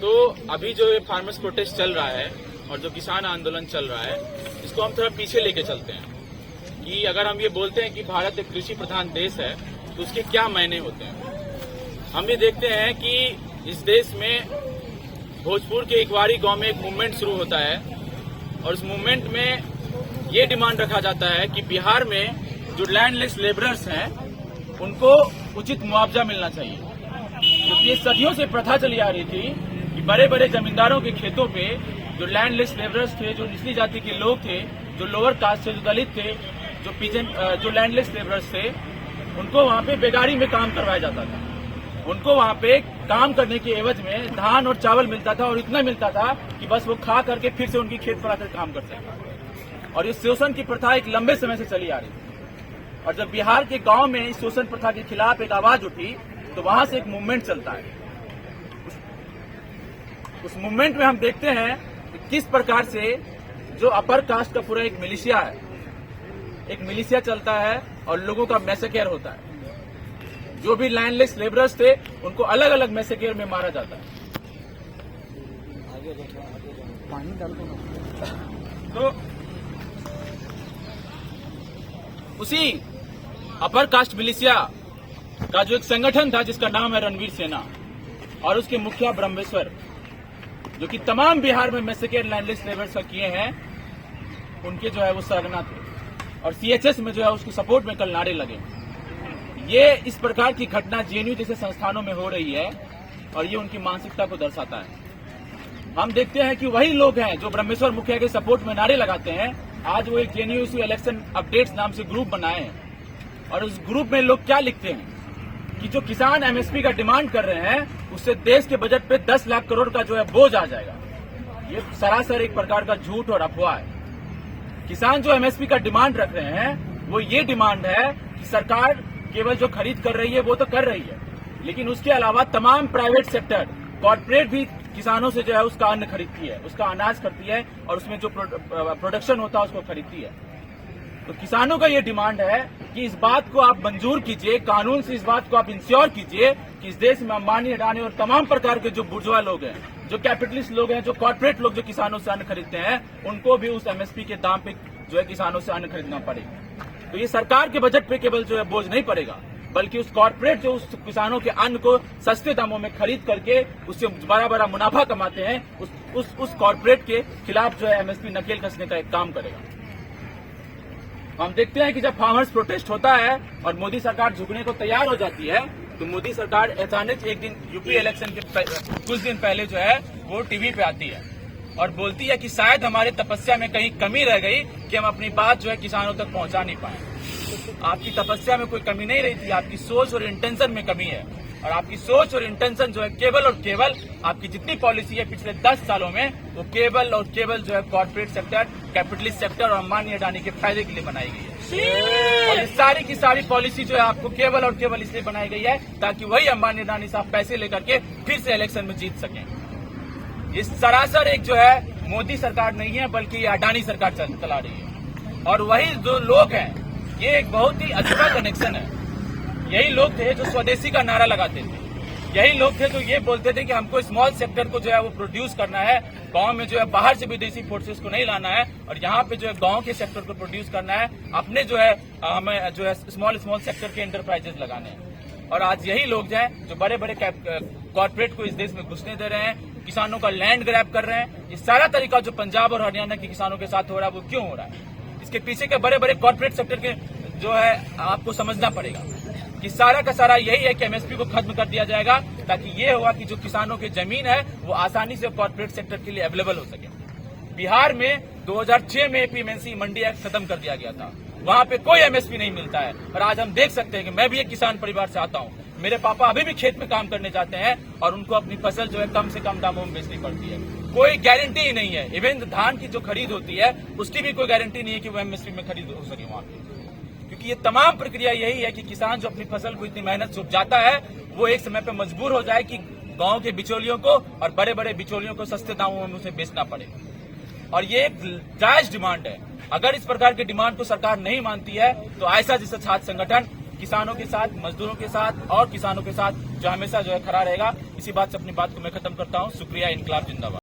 तो अभी जो ये फार्मर्स प्रोटेस्ट चल रहा है और जो किसान आंदोलन चल रहा है, इसको हम थोड़ा पीछे लेके चलते हैं कि अगर हम ये बोलते हैं कि भारत एक कृषि प्रधान देश है तो उसके क्या मायने होते हैं। हम ये देखते हैं कि इस देश में भोजपुर के इकवारी गांव में एक मूवमेंट शुरू होता है और इस मूवमेंट में ये डिमांड रखा जाता है कि बिहार में जो लैंडलेस लेबरर्स हैं उनको उचित मुआवजा मिलना चाहिए, क्योंकि ये सदियों से प्रथा चली आ रही थी कि बड़े बड़े जमींदारों के खेतों पे जो लैंडलेस लेबरर्स थे, जो निचली जाति के लोग थे, जो लोअर कास्ट थे, जो दलित थे, जो लैंडलेस लेबरर्स थे, उनको वहाँ पे बेगारी में काम करवाया जाता था। उनको वहाँ पे काम करने के एवज में धान और चावल मिलता था और इतना मिलता था कि बस वो खा करके फिर से उनकी खेत पर आकर काम कर सके। और इस शोषण की प्रथा एक लंबे समय से चली आ रही थी और जब बिहार के गांव में इस शोषण प्रथा के खिलाफ एक आवाज उठी तो वहां से एक मूवमेंट चलता है। उस मूवमेंट में हम देखते हैं कि किस प्रकार से जो अपर कास्ट का पूरा एक मिलिशिया चलता है और लोगों का मैसेकेयर होता है। जो भी लैंडलेस लेबरर्स थे उनको अलग अलग मैसेकेयर में मारा जाता है। तो उसी अपर कास्ट मिलिशिया का जो एक संगठन था जिसका नाम है रणवीर सेना और उसके मुखिया ब्रह्मेश्वर, जो कि तमाम बिहार में मैसेकेयर लैंडलेस लेबर्स का किए हैं, उनके जो है वो सरगना थे और सीएचएस में जो है उसके सपोर्ट में कल नारे लगे। ये इस प्रकार की घटना जेएनयू जैसे संस्थानों में हो रही है और ये उनकी मानसिकता को दर्शाता है। हम देखते हैं कि वही लोग हैं जो ब्रह्मेश्वर मुखिया के सपोर्ट में नारे लगाते हैं, आज वो एक जेएनयू इलेक्शन अपडेट्स नाम से ग्रुप बनाए हैं और उस ग्रुप में लोग क्या लिखते हैं कि जो किसान एमएसपी का डिमांड कर रहे हैं उससे देश के बजट पे 10 लाख करोड़ का जो है बोझ आ जाएगा। ये सरासर एक प्रकार का झूठ और अफवाह है। किसान जो एमएसपी का डिमांड रख रहे हैं वो ये डिमांड है कि सरकार केवल जो खरीद कर रही है वो तो कर रही है, लेकिन उसके अलावा तमाम प्राइवेट सेक्टर, कॉर्पोरेट भी किसानों से जो है उसका अन्न खरीदती है, उसका अनाज खरीदती है और उसमें जो प्रोडक्शन होता है उसको खरीदती है। तो किसानों का ये डिमांड है कि इस बात को आप मंजूर कीजिए, कानून से इस बात को आप इंश्योर कीजिए कि इस देश में अंबानी, अडानी और तमाम प्रकार के जो बुर्जुआ लोग हैं, जो कैपिटलिस्ट लोग हैं, जो कॉर्पोरेट लोग जो किसानों से अन्न खरीदते हैं, उनको भी उस एमएसपी के दाम पे जो है किसानों से अन्न खरीदना पड़ेगा। तो ये सरकार के बजट पे केवल जो है बोझ नहीं पड़ेगा, बल्कि उस कॉर्पोरेट जो उस किसानों के अन्न को सस्ते दामों में खरीद करके उससे बड़ा बड़ा मुनाफा कमाते हैं, उस कॉर्पोरेट के खिलाफ जो है एमएसपी नकेल कसने का एक काम करेगा। हम देखते हैं कि जब फार्मर्स प्रोटेस्ट होता है और मोदी सरकार झुकने को तैयार हो जाती है तो मोदी सरकार अचानक एक दिन यूपी इलेक्शन के कुछ दिन पहले जो है वो टीवी पे आती है और बोलती है कि शायद हमारे तपस्या में कहीं कमी रह गई कि हम अपनी बात जो है किसानों तक पहुंचा नहीं पाए। आपकी तपस्या में कोई कमी नहीं रही थी, आपकी सोच और इंटेंशन में कमी है और आपकी सोच और इंटेंशन जो है केवल और केवल आपकी जितनी पॉलिसी है पिछले 10 सालों में वो केवल और केवल जो है कॉर्पोरेट सेक्टर, कैपिटलिस्ट सेक्टर और अंबानी अडानी के फायदे के लिए बनाई गई है। और इस सारी की सारी पॉलिसी जो है आपको केवल और केवल इसलिए बनाई गई है ताकि वही अंबानी अडानी साहब पैसे लेकर के फिर से इलेक्शन में जीत सकें। इस सरासर एक जो है मोदी सरकार नहीं है बल्कि ये अडानी सरकार चला रही है और वही जो लोग हैं, ये एक बहुत ही अछूता कनेक्शन है। यही लोग थे जो स्वदेशी का नारा लगाते थे, यही लोग थे जो ये बोलते थे कि हमको स्मॉल सेक्टर को जो है वो प्रोड्यूस करना है, गांव में जो है बाहर से विदेशी फोर्सेस को नहीं लाना है और यहाँ पे जो है गांव के सेक्टर को प्रोड्यूस करना है, अपने जो है हमें जो है स्मॉल सेक्टर के एंटरप्राइजेस लगाने हैं। और आज यही लोग जो है जो बड़े बड़े कॉर्पोरेट को इस देश में घुसने दे रहे हैं, किसानों का लैंड ग्रैब कर रहे हैं। ये सारा तरीका जो पंजाब और हरियाणा के किसानों के साथ हो रहा है वो क्यों हो रहा है? इसके पीछे के बड़े बड़े कॉर्पोरेट सेक्टर के जो है आपको समझना पड़ेगा कि सारा का सारा यही है कि एमएसपी को खत्म कर दिया जाएगा ताकि ये होगा कि जो किसानों की जमीन है वो आसानी से कॉर्पोरेट सेक्टर के लिए अवेलेबल हो सके। बिहार में 2006 में एपीएमसी मंडी एक्ट खत्म कर दिया गया था, वहां पे कोई एमएसपी नहीं मिलता है और आज हम देख सकते हैं कि मैं भी एक किसान परिवार से आता हूँ, मेरे पापा अभी भी खेत में काम करने जाते हैं और उनको अपनी फसल जो है कम से कम दामों में बेचनी पड़ती है। कोई गारंटी ही नहीं है, इवन धान की जो खरीद होती है उसकी भी कोई गारंटी नहीं है कि वो एमएसपी में खरीद हो सके वहां पे, क्योंकि ये तमाम प्रक्रिया यही है कि किसान जो अपनी फसल को इतनी मेहनत से उपजाता है वो एक समय पे मजबूर हो जाए कि गांव के बिचौलियों को और बड़े बड़े बिचौलियों को सस्ते दामों में उसे बेचना पड़े। और ये एक जायज डिमांड है। अगर इस प्रकार की डिमांड को सरकार नहीं मानती है तो ऐसा जैसा छात्र संगठन किसानों के साथ, मजदूरों के साथ और किसानों के साथ जो हमेशा जो है खड़ा रहेगा। इसी बात से अपनी बात को मैं खत्म करता हूं। शुक्रिया। इनकलाब जिंदाबाद।